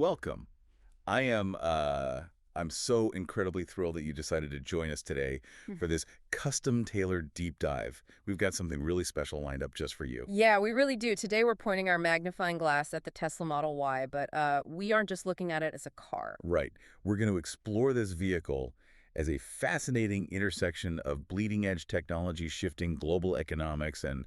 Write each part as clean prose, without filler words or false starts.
welcome. I am I'm so incredibly thrilled that you decided to join us today Mm. for this custom-tailored deep dive. We've got something really special lined up just for you. Yeah, we really do. Today we're pointing our magnifying glass at the Tesla Model Y, but we aren't just looking at it as a car. Right. We're going to explore this vehicle as a fascinating intersection of bleeding-edge technology shifting global economics and,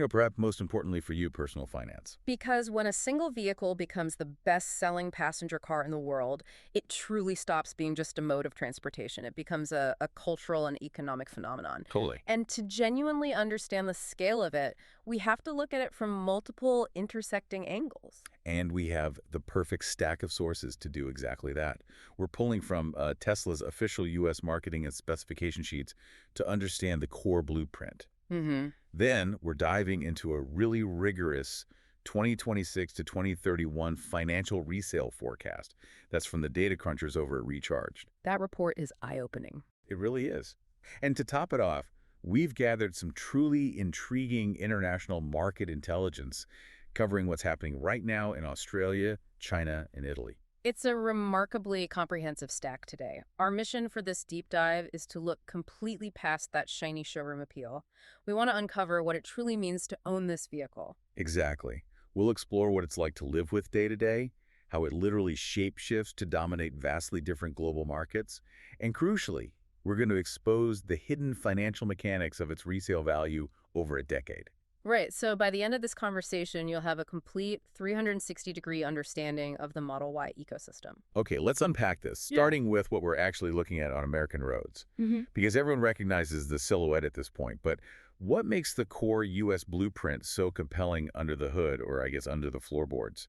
perhaps most importantly for you, personal finance. Because when a single vehicle becomes the best-selling passenger car in the world, it truly stops being just a mode of transportation. It becomes a cultural and economic phenomenon. Totally. And to genuinely understand the scale of it, we have to look at it from multiple intersecting angles. And we have the perfect stack of sources to do exactly that. We're pulling from Tesla's official U.S. marketing and specification sheets to understand the core blueprint. Mm-hmm. Then we're diving into a really rigorous 2026 to 2031 financial resale forecast. That's from the data crunchers over at Recharged. That report is eye-opening. It really is. And to top it off, we've gathered some truly intriguing international market intelligence covering what's happening right now in Australia, China, and Italy. It's a remarkably comprehensive stack today. Our mission for this deep dive is to look completely past that shiny showroom appeal. We want to uncover what it truly means to own this vehicle. Exactly. We'll explore what it's like to live with day to day, how it literally shapeshifts to dominate vastly different global markets, and crucially, we're going to expose the hidden financial mechanics of its resale value over a decade. Right, so by the end of this conversation, you'll have a complete 360-degree understanding of the Model Y ecosystem. Okay, let's unpack this, Yeah. starting with what we're actually looking at on American roads. Hmm. Because everyone recognizes the silhouette at this point, but what makes the core U.S. blueprint so compelling under the hood, or I guess under the floorboards?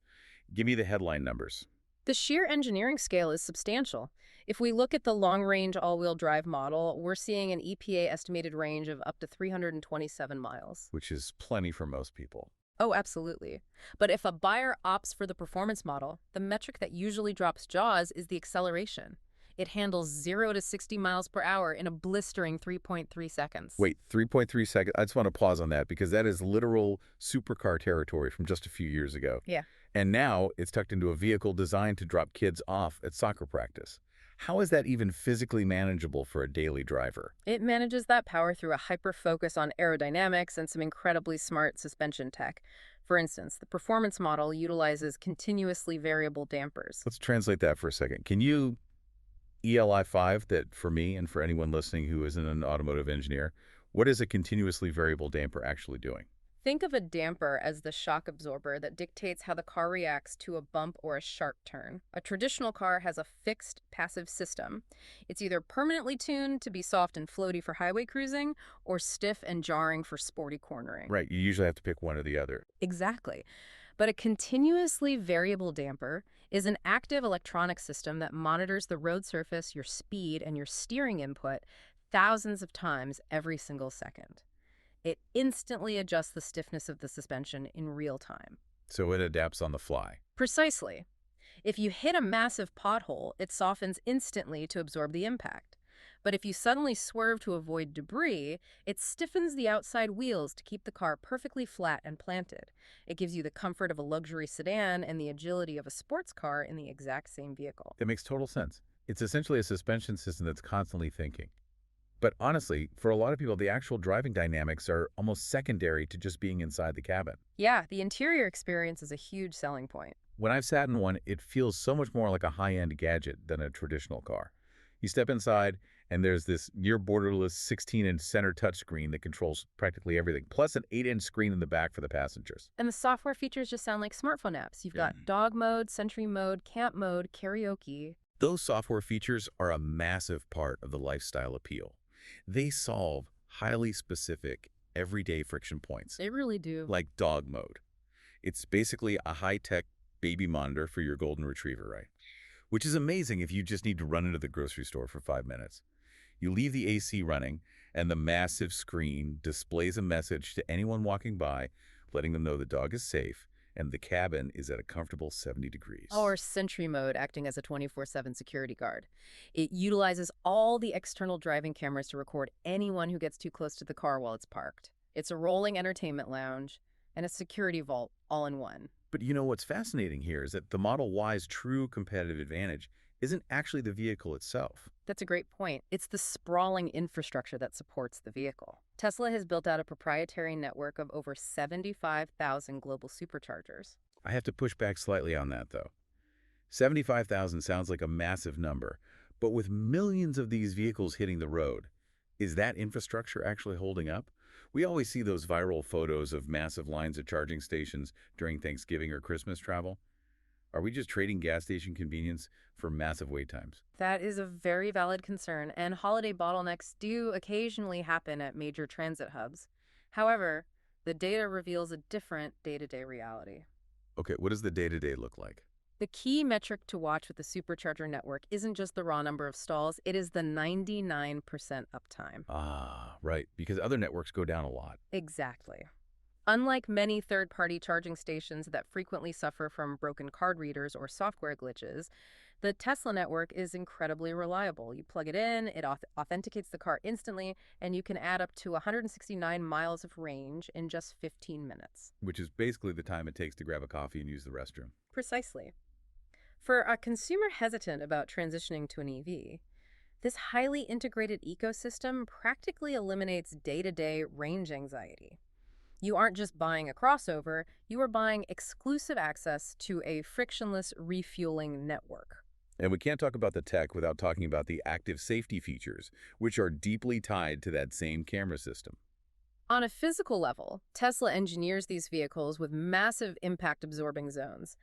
Give me the headline numbers. The sheer engineering scale is substantial. If we look at the long-range all-wheel drive model, we're seeing an EPA estimated range of up to 327 miles. Which is plenty for most people. Oh, absolutely. But if a buyer opts for the performance model, the metric that usually drops jaws is the acceleration. It handles 0 to 60 miles per hour in a blistering 3.3 seconds. Wait, 3.3 seconds. I just want to pause on that because that is literal supercar territory from just a few years ago. Yeah. And now it's tucked into a vehicle designed to drop kids off at soccer practice. How is that even physically manageable for a daily driver? It manages that power through a hyper-focus on aerodynamics and some incredibly smart suspension tech. For instance, the performance model utilizes continuously variable dampers. Let's translate that for a second. Can you ELI5 that for me and for anyone listening who isn't an automotive engineer, what is a continuously variable damper actually doing? Think of a damper as the shock absorber that dictates how the car reacts to a bump or a sharp turn. A traditional car has a fixed, passive system. It's either permanently tuned to be soft and floaty for highway cruising or stiff and jarring for sporty cornering. Right, you usually have to pick one or the other. Exactly. But a continuously variable damper is an active electronic system that monitors the road surface, your speed, and your steering input thousands of times every single second. It instantly adjusts the stiffness of the suspension in real time. So it adapts on the fly. Precisely. If you hit a massive pothole, it softens instantly to absorb the impact. But if you suddenly swerve to avoid debris, it stiffens the outside wheels to keep the car perfectly flat and planted. It gives you the comfort of a luxury sedan and the agility of a sports car in the exact same vehicle. That makes total sense. It's essentially a suspension system that's constantly thinking. But honestly, for a lot of people, the actual driving dynamics are almost secondary to just being inside the cabin. Yeah, the interior experience is a huge selling point. When I've sat in one, it feels so much more like a high-end gadget than a traditional car. You step inside, and there's this near-borderless 16-inch center touchscreen that controls practically everything, plus an 8-inch screen in the back for the passengers. And the software features just sound like smartphone apps. You've got Yeah. dog mode, sentry mode, camp mode, karaoke. Those software features are a massive part of the lifestyle appeal. They solve highly specific, everyday friction points, They really do. like dog mode. It's basically a high-tech baby monitor for your golden retriever, right? Which is amazing if you just need to run into the grocery store for 5 minutes. You leave the AC running, and the massive screen displays a message to anyone walking by, letting them know the dog is safe and the cabin is at a comfortable 70 degrees. Or Sentry mode, acting as a 24/7 security guard. It utilizes all the external driving cameras to record anyone who gets too close to the car while it's parked. It's a rolling entertainment lounge and a security vault all in one. But you know what's fascinating here is that the Model Y's true competitive advantage isn't actually the vehicle itself. That's a great point. It's the sprawling infrastructure that supports the vehicle. Tesla has built out a proprietary network of over 75,000 global superchargers. I have to push back slightly on that, though. 75,000 sounds like a massive number, but with millions of these vehicles hitting the road, is that infrastructure actually holding up? We always see those viral photos of massive lines at charging stations during Thanksgiving or Christmas travel. Are we just trading gas station convenience for massive wait times? That is a very valid concern, and holiday bottlenecks do occasionally happen at major transit hubs. However, the data reveals a different day-to-day reality. Okay, what does the day-to-day look like? The key metric to watch with the supercharger network isn't just the raw number of stalls, it is the 99% uptime. Ah, right, because other networks go down a lot. Exactly. Unlike many third-party charging stations that frequently suffer from broken card readers or software glitches, the Tesla network is incredibly reliable. You plug it in, it authenticates the car instantly, and you can add up to 169 miles of range in just 15 minutes. Which is basically the time it takes to grab a coffee and use the restroom. Precisely. For a consumer hesitant about transitioning to an EV, this highly integrated ecosystem practically eliminates day-to-day range anxiety. You aren't just buying a crossover, you are buying exclusive access to a frictionless refueling network. And we can't talk about the tech without talking about the active safety features, which are deeply tied to that same camera system. On a physical level, Tesla engineers these vehicles with massive impact-absorbing zones.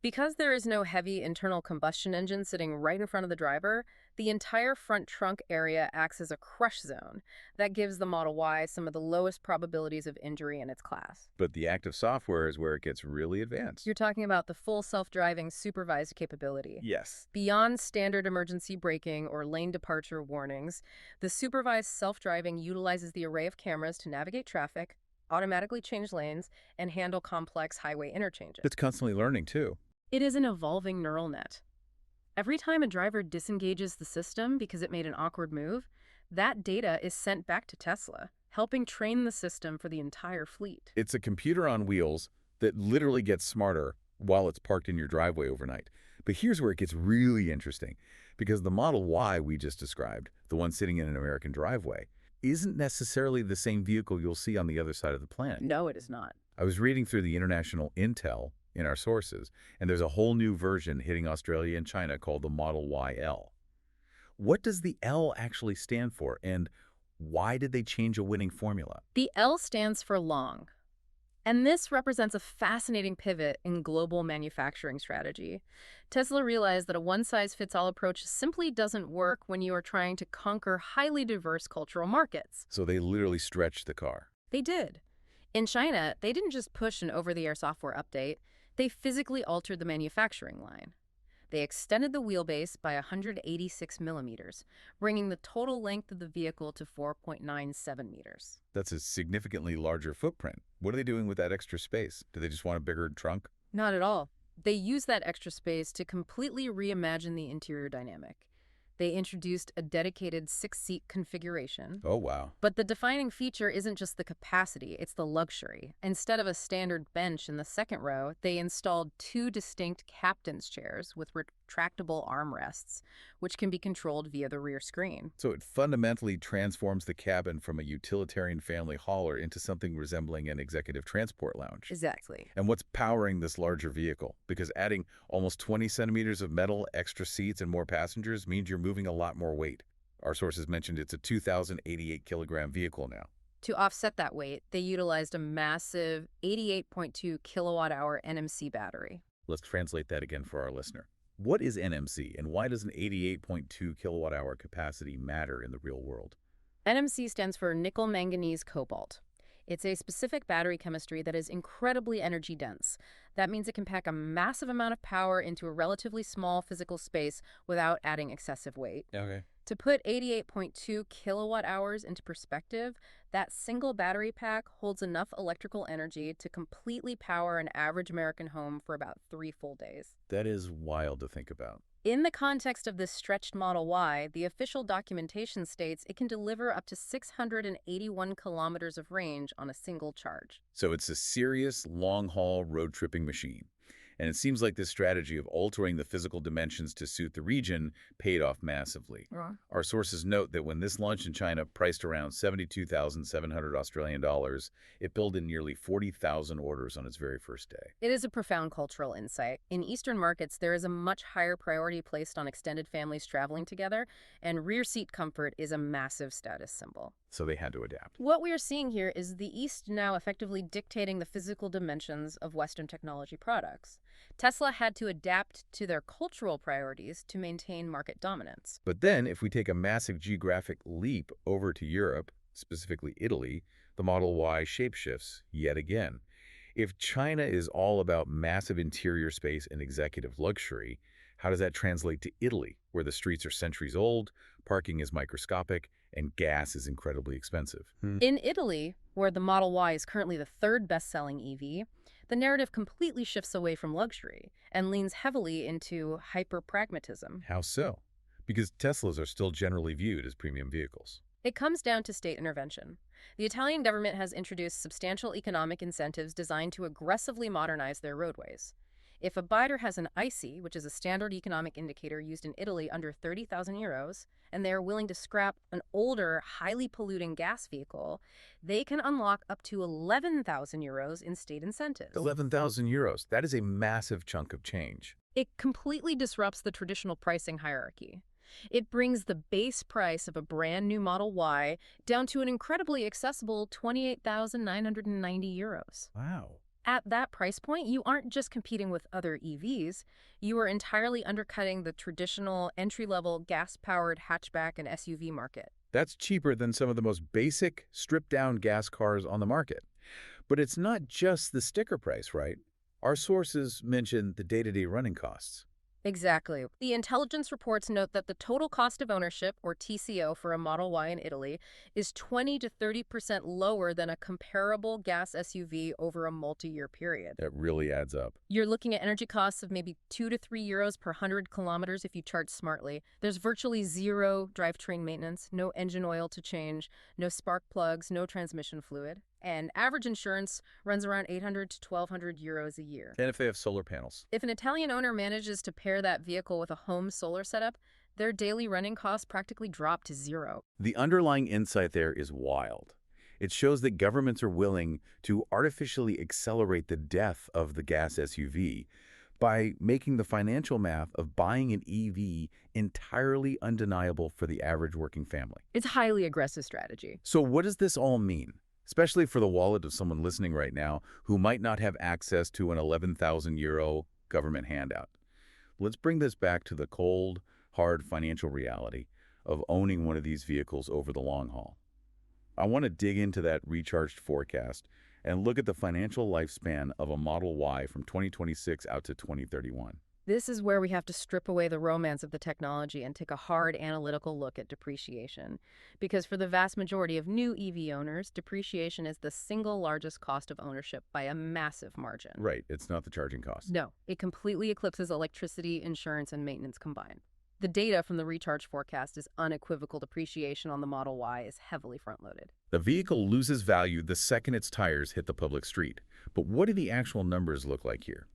Because there is no heavy internal combustion engine sitting right in front of the driver, the entire front trunk area acts as a crush zone. That gives the Model Y some of the lowest probabilities of injury in its class. But the active software is where it gets really advanced. You're talking about the full self-driving supervised capability. Yes. Beyond standard emergency braking or lane departure warnings, the supervised self-driving utilizes the array of cameras to navigate traffic, automatically change lanes, and handle complex highway interchanges. It's constantly learning, too. It is an evolving neural net. Every time a driver disengages the system because it made an awkward move, that data is sent back to Tesla, helping train the system for the entire fleet. It's a computer on wheels that literally gets smarter while it's parked in your driveway overnight. But here's where it gets really interesting, because the Model Y we just described, the one sitting in an American driveway, isn't necessarily the same vehicle you'll see on the other side of the planet. No, it is not. I was reading through the international intel in our sources, and there's a whole new version hitting Australia and China called the Model YL. What does the L actually stand for, and why did they change a winning formula? The L stands for long. And this represents a fascinating pivot in global manufacturing strategy. Tesla realized that a one-size-fits-all approach simply doesn't work when you are trying to conquer highly diverse cultural markets. So they literally stretched the car. They did. In China, they didn't just push an over-the-air software update, they physically altered the manufacturing line. They extended the wheelbase by 186 millimeters, bringing the total length of the vehicle to 4.97 meters. That's a significantly larger footprint. What are they doing with that extra space? Do they just want a bigger trunk? Not at all. They used that extra space to completely reimagine the interior dynamic. They introduced a dedicated 6-seat configuration. Oh, wow. But the defining feature isn't just the capacity, it's the luxury. Instead of a standard bench in the second row, they installed 2 distinct captain's chairs with retractable armrests, which can be controlled via the rear screen. So it fundamentally transforms the cabin from a utilitarian family hauler into something resembling an executive transport lounge. Exactly. And what's powering this larger vehicle? Because adding almost 20 centimeters of metal, extra seats, and more passengers means you're moving a lot more weight. Our sources mentioned it's a 2,088-kilogram vehicle now. To offset that weight, they utilized a massive 88.2 kilowatt-hour NMC battery. Let's translate that again for our listener. What is NMC, and why does an 88.2 kilowatt-hour capacity matter in the real world? NMC stands for nickel manganese cobalt. It's a specific battery chemistry that is incredibly energy dense. That means it can pack a massive amount of power into a relatively small physical space without adding excessive weight. Okay. To put 88.2 kilowatt hours into perspective, that single battery pack holds enough electrical energy to completely power an average American home for about 3 full days. That is wild to think about. In the context of this stretched Model Y, the official documentation states it can deliver up to 681 kilometers of range on a single charge. So it's a serious long-haul road-tripping machine. And it seems like this strategy of altering the physical dimensions to suit the region paid off massively. Right. Our sources note that when this launched in China, priced around 72,700 Australian dollars, it billed in nearly 40,000 orders on its very first day. It is a profound cultural insight. In Eastern markets, there is a much higher priority placed on extended families traveling together, and rear seat comfort is a massive status symbol. So they had to adapt. What we are seeing here is the East now effectively dictating the physical dimensions of Western technology products. Tesla had to adapt to their cultural priorities to maintain market dominance. But then, if we take a massive geographic leap over to Europe, specifically Italy, the Model Y shapeshifts yet again. If China is all about massive interior space and executive luxury, how does that translate to Italy, where the streets are centuries old, parking is microscopic, and gas is incredibly expensive? In Italy, where the Model Y is currently the third best-selling EV, the narrative completely shifts away from luxury and leans heavily into hyper-pragmatism. How so? Because Teslas are still generally viewed as premium vehicles. It comes down to state intervention. The Italian government has introduced substantial economic incentives designed to aggressively modernize their roadways. If a buyer has an ICE, which is a standard economic indicator used in Italy under 30,000 euros, and they are willing to scrap an older, highly polluting gas vehicle, they can unlock up to 11,000 euros in state incentives. 11,000 euros. That is a massive chunk of change. It completely disrupts the traditional pricing hierarchy. It brings the base price of a brand new Model Y down to an incredibly accessible 28,990 euros. Wow. At that price point, you aren't just competing with other EVs, you are entirely undercutting the traditional entry-level gas-powered hatchback and SUV market. That's cheaper than some of the most basic, stripped-down gas cars on the market. But it's not just the sticker price, right? Our sources mention the day-to-day running costs. Exactly. The intelligence reports note that the total cost of ownership, or TCO, for a Model Y in Italy is 20 to 30% lower than a comparable gas SUV over a multi-year period. That really adds up. You're looking at energy costs of maybe 2 to 3 euros per 100 kilometers if you charge smartly. There's virtually zero drivetrain maintenance, no engine oil to change, no spark plugs, no transmission fluid. And average insurance runs around 800 to 1,200 euros a year. And if they have solar panels. If an Italian owner manages to pair that vehicle with a home solar setup, their daily running costs practically drop to zero. The underlying insight there is wild. It shows that governments are willing to artificially accelerate the death of the gas SUV by making the financial math of buying an EV entirely undeniable for the average working family. It's a highly aggressive strategy. So what does this all mean? Especially for the wallet of someone listening right now who might not have access to an 11,000 euro government handout. Let's bring this back to the cold, hard financial reality of owning one of these vehicles over the long haul. I want to dig into that recharged forecast and look at the financial lifespan of a Model Y from 2026 out to 2031. This is where we have to strip away the romance of the technology and take a hard analytical look at depreciation. Because for the vast majority of new EV owners, depreciation is the single largest cost of ownership by a massive margin. Right, it's not the charging cost. No, it completely eclipses electricity, insurance, and maintenance combined. The data from the recharge forecast is unequivocal. Depreciation on the Model Y is heavily front-loaded. The vehicle loses value the second its tires hit the public street. But what do the actual numbers look like here?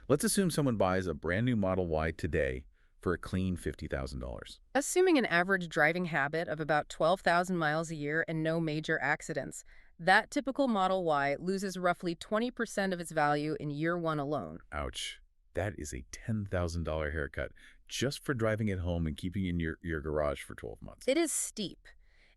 Let's assume someone buys a brand new Model Y today for a clean $50,000. Assuming an average driving habit of about 12,000 miles a year and no major accidents, that typical Model Y loses roughly 20% of its value in year one alone. Ouch. That is a $10,000 haircut just for driving it home and keeping it in your garage for 12 months. It is steep.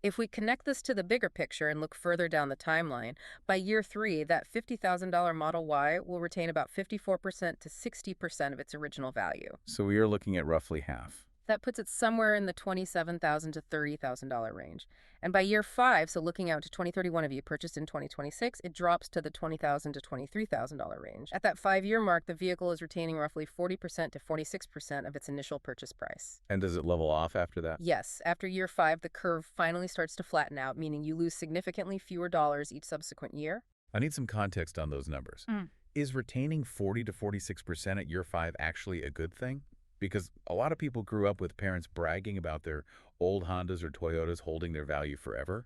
If we connect this to the bigger picture and look further down the timeline, by year 3, that $50,000 Model Y will retain about 54% to 60% of its original value. So we are looking at roughly half. That puts it somewhere in the $27,000 to $30,000 range. And by year 5, so looking out to 2031 if you purchased in 2026, it drops to the $20,000 to $23,000 range. At that 5-year mark, the vehicle is retaining roughly 40% to 46% of its initial purchase price. And does it level off after that? Yes, after year 5, the curve finally starts to flatten out, meaning you lose significantly fewer dollars each subsequent year. I need some context on those numbers. Is retaining 40 to 46% at year 5 actually a good thing? Because a lot of people grew up with parents bragging about their old Hondas or Toyotas holding their value forever.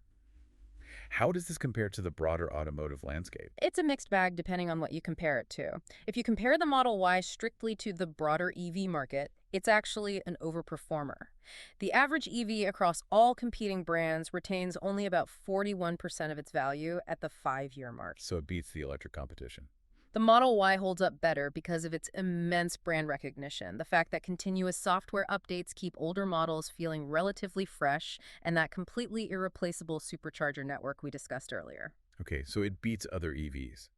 How does this compare to the broader automotive landscape? It's a mixed bag depending on what you compare it to. If you compare the Model Y strictly to the broader EV market, it's actually an overperformer. The average EV across all competing brands retains only about 41% of its value at the 5-year mark. So it beats the electric competition. The Model Y holds up better because of its immense brand recognition, the fact that continuous software updates keep older models feeling relatively fresh, and that completely irreplaceable supercharger network we discussed earlier. Okay, so it beats other EVs.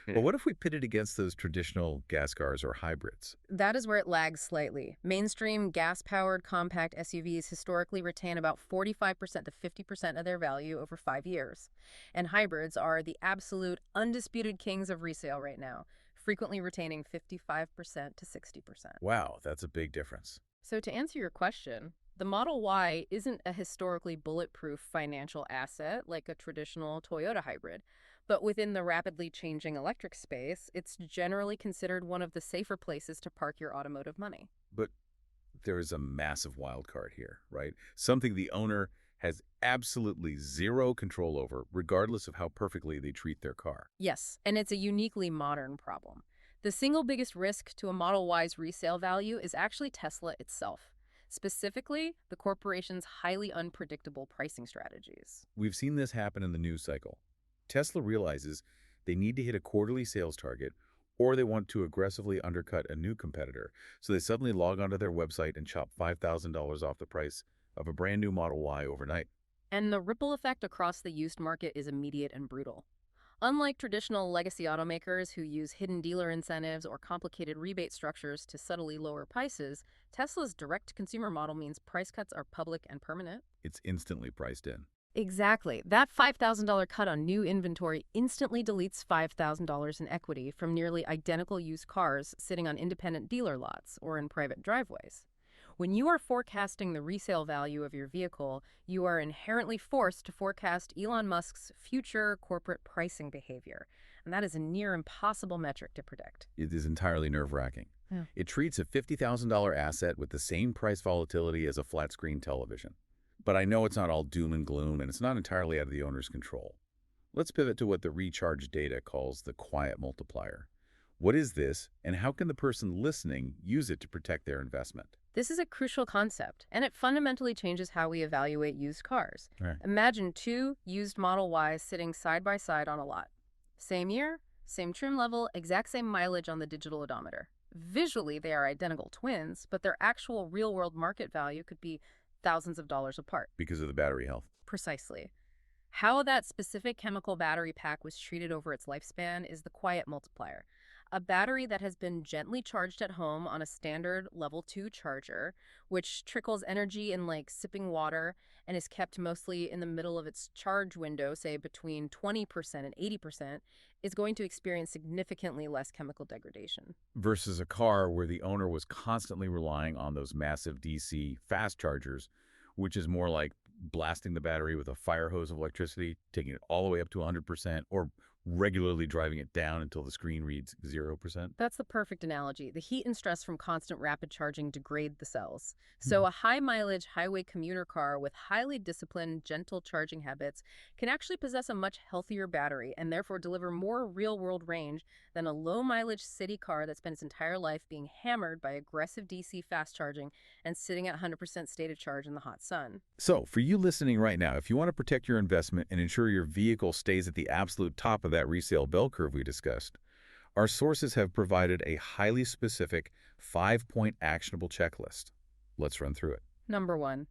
Yeah. But what if we pit it against those traditional gas cars or hybrids? That is where it lags slightly. Mainstream gas-powered compact SUVs historically retain about 45% to 50% of their value over 5 years. And hybrids are the absolute undisputed kings of resale right now, frequently retaining 55% to 60%. Wow, that's a big difference. So to answer your question, the Model Y isn't a historically bulletproof financial asset like a traditional Toyota hybrid. But within the rapidly changing electric space, it's generally considered one of the safer places to park your automotive money. But there is a massive wild card here, right? Something the owner has absolutely zero control over, regardless of how perfectly they treat their car. Yes, and it's a uniquely modern problem. The single biggest risk to a Model Y's resale value is actually Tesla itself. Specifically, the corporation's highly unpredictable pricing strategies. We've seen this happen in the news cycle. Tesla realizes they need to hit a quarterly sales target or they want to aggressively undercut a new competitor. So they suddenly log onto their website and chop $5,000 off the price of a brand new Model Y overnight. And the ripple effect across the used market is immediate and brutal. Unlike traditional legacy automakers who use hidden dealer incentives or complicated rebate structures to subtly lower prices, Tesla's direct-to-consumer model means price cuts are public and permanent. It's instantly priced in. Exactly. That $5,000 cut on new inventory instantly deletes $5,000 in equity from nearly identical used cars sitting on independent dealer lots or in private driveways. When you are forecasting the resale value of your vehicle, you are inherently forced to forecast Elon Musk's future corporate pricing behavior, and that is a near impossible metric to predict. It is entirely nerve-wracking. Yeah. It treats a $50,000 asset with the same price volatility as a flat-screen television. But I know it's not all doom and gloom, and it's not entirely out of the owner's control. Let's pivot to what the recharge data calls the quiet multiplier. What is this, and how can the person listening use it to protect their investment? This is a crucial concept, and it fundamentally changes how we evaluate used cars. Right. Imagine two used Model Ys sitting side by side on a lot. Same year, same trim level, exact same mileage on the digital odometer. Visually, they are identical twins, but their actual real-world market value could be thousands of dollars apart. Because of the battery health. Precisely. How that specific chemical battery pack was treated over its lifespan is the quiet multiplier. A battery that has been gently charged at home on a standard level 2 charger, which trickles energy in like sipping water and is kept mostly in the middle of its charge window, say between 20% and 80%, is going to experience significantly less chemical degradation. Versus a car where the owner was constantly relying on those massive DC fast chargers, which is more like blasting the battery with a fire hose of electricity, taking it all the way up to 100%, or regularly driving it down until the screen reads 0%. That's the perfect analogy. The heat and stress from constant rapid charging degrade the cells. So a high-mileage highway commuter car with highly disciplined, gentle charging habits can actually possess a much healthier battery and therefore deliver more real-world range than a low-mileage city car that spent its entire life being hammered by aggressive DC fast charging and sitting at 100% state of charge in the hot sun. So, for you listening right now, if you want to protect your investment and ensure your vehicle stays at the absolute top of that resale bell curve we discussed, our sources have provided a highly specific 5-point actionable checklist. Let's run through it. Number 1,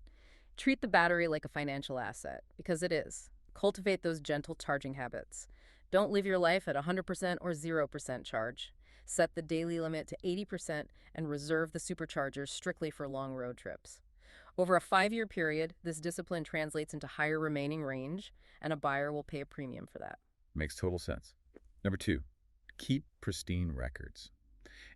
treat the battery like a financial asset, because it is. Cultivate those gentle charging habits. Don't live your life at 100% or 0% charge. Set the daily limit to 80% and reserve the superchargers strictly for long road trips. Over a 5-year period, this discipline translates into higher remaining range, and a buyer will pay a premium for that. Makes total sense. Number 2, keep pristine records.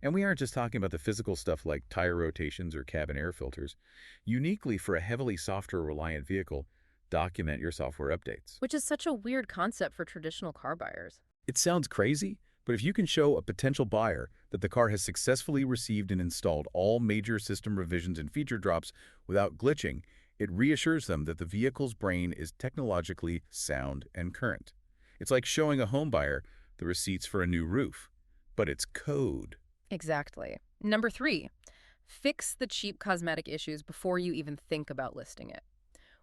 And we aren't just talking about the physical stuff like tire rotations or cabin air filters. Uniquely for a heavily software-reliant vehicle, document your software updates. Which is such a weird concept for traditional car buyers. It sounds crazy, but if you can show a potential buyer that the car has successfully received and installed all major system revisions and feature drops without glitching, It reassures them that the vehicle's brain is technologically sound and current. It's like showing a home buyer the receipts for a new roof, but it's code. Exactly. Number 3, fix the cheap cosmetic issues before you even think about listing it.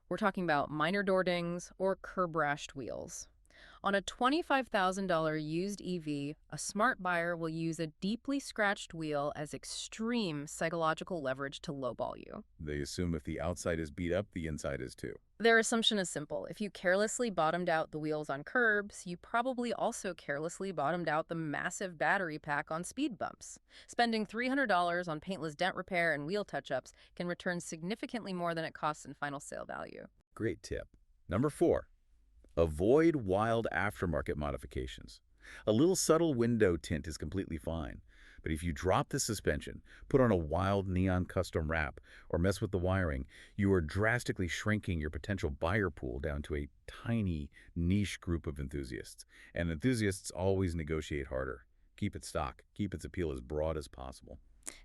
We're talking about minor door dings or curb-rashed wheels. On a $25,000 used EV, a smart buyer will use a deeply scratched wheel as extreme psychological leverage to lowball you. They assume if the outside is beat up, the inside is too. Their assumption is simple. If you carelessly bottomed out the wheels on curbs, you probably also carelessly bottomed out the massive battery pack on speed bumps. Spending $300 on paintless dent repair and wheel touch-ups can return significantly more than it costs in final sale value. Great tip. Number 4, avoid wild aftermarket modifications. A little subtle window tint is completely fine. But if you drop the suspension, put on a wild neon custom wrap, or mess with the wiring, you are drastically shrinking your potential buyer pool down to a tiny, niche group of enthusiasts. And enthusiasts always negotiate harder. Keep it stock. Keep its appeal as broad as possible.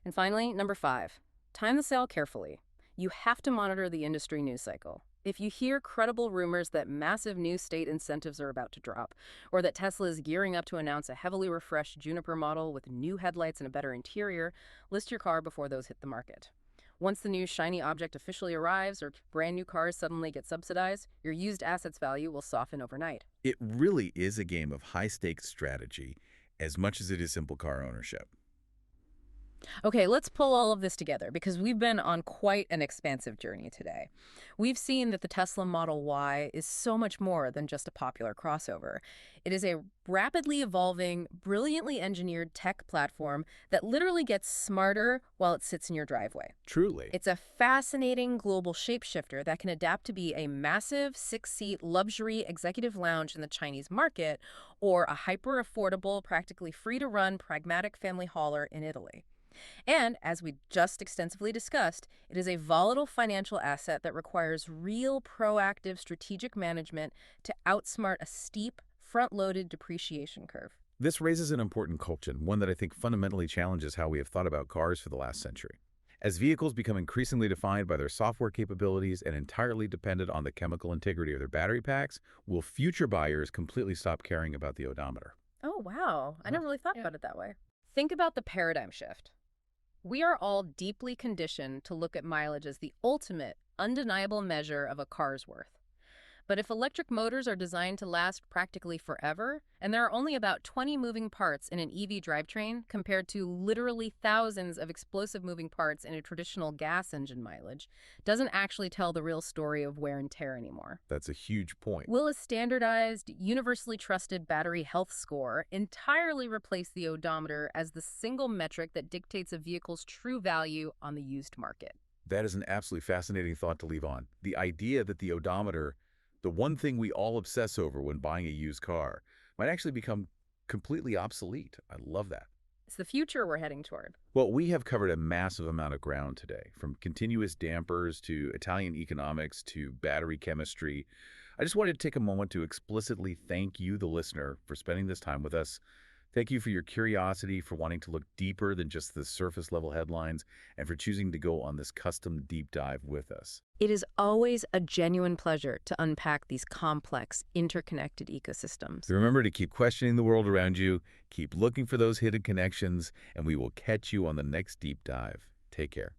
And finally, number 5, time the sale carefully. You have to monitor the industry news cycle. If you hear credible rumors that massive new state incentives are about to drop, or that Tesla is gearing up to announce a heavily refreshed Juniper model with new headlights and a better interior, list your car before those hit the market. Once the new shiny object officially arrives or brand new cars suddenly get subsidized, your used assets value will soften overnight. It really is a game of high-stakes strategy as much as it is simple car ownership. Okay, let's pull all of this together because we've been on quite an expansive journey today. We've seen that the Tesla Model Y is so much more than just a popular crossover. It is a rapidly evolving, brilliantly engineered tech platform that literally gets smarter while it sits in your driveway. Truly. It's a fascinating global shapeshifter that can adapt to be a massive 6-seat luxury executive lounge in the Chinese market or a hyper-affordable, practically free-to-run, pragmatic family hauler in Italy. And, as we just extensively discussed, it is a volatile financial asset that requires real proactive strategic management to outsmart a steep, front-loaded depreciation curve. This raises an important question, one that I think fundamentally challenges how we have thought about cars for the last century. As vehicles become increasingly defined by their software capabilities and entirely dependent on the chemical integrity of their battery packs, will future buyers completely stop caring about the odometer? Oh, wow. I never really thought about it that way. Think about the paradigm shift. We are all deeply conditioned to look at mileage as the ultimate, undeniable measure of a car's worth. But if electric motors are designed to last practically forever, and there are only about 20 moving parts in an EV drivetrain compared to literally thousands of explosive moving parts in a traditional gas engine mileage, doesn't actually tell the real story of wear and tear anymore. That's a huge point. Will a standardized, universally trusted battery health score entirely replace the odometer as the single metric that dictates a vehicle's true value on the used market? That is an absolutely fascinating thought to leave on. The idea that the odometer, the one thing we all obsess over when buying a used car, might actually become completely obsolete. I love that. It's the future we're heading toward. Well, we have covered a massive amount of ground today, from continuous dampers to Italian economics to battery chemistry. I just wanted to take a moment to explicitly thank you, the listener, for spending this time with us. Thank you for your curiosity, for wanting to look deeper than just the surface-level headlines, and for choosing to go on this custom deep dive with us. It is always a genuine pleasure to unpack these complex, interconnected ecosystems. So remember to keep questioning the world around you, keep looking for those hidden connections, and we will catch you on the next deep dive. Take care.